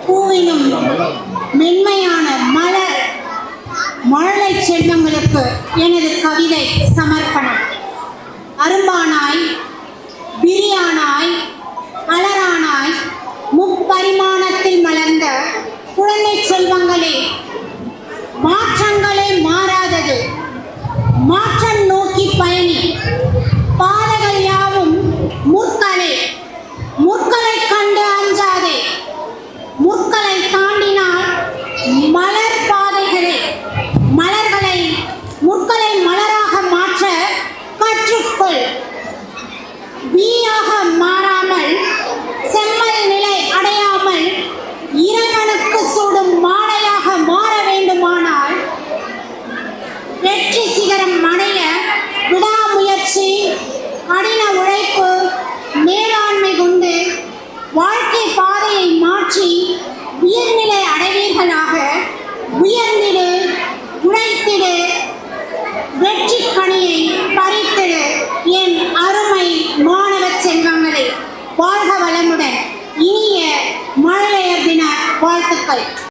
பூவினும் மென்மையான மழலை செல்வங்களுக்கு எனது கவிதை சமர்ப்பணம். அரும்பானாய், பிரியானாய், அலரானாய், முப்பரிமாணத்தில் மலர்ந்த குழந்தை செல்வங்களே, மாற்றங்களே மாறாதது, மாற்றம் நோக்கி பயணி. பாதைகள் யாவும் முற்களே, முற்களை கண்டு அஞ்சாதே. முற்களை தாண்டினால் மலர் பாதைகளே, மலர்களை முற்களை மலராக மாற்ற கற்றுக்கொள். வீயாக மாறாமல் செம்மல் நிலை அடையாமல் இறைவனுக்கு சூடும் மாலையாக மாற வேண்டுமானால் வெற்றி சிகரம் அடைய விடாமுயற்சி, கடின உழைப்பு, மேலாண்மை கொண்டு வாழ்க்கை பாதையை மாற்றி உயர்நிலை அடைவீர்களாக. உயர்ந்திடு, உழைத்திடு, வெற்றி கனியை பறித்திடு. என் அருமை மாணவ செல்வங்களே, வாழ்க வளமுடன். இனிய மழலையர் தின வாழ்த்துக்கள்.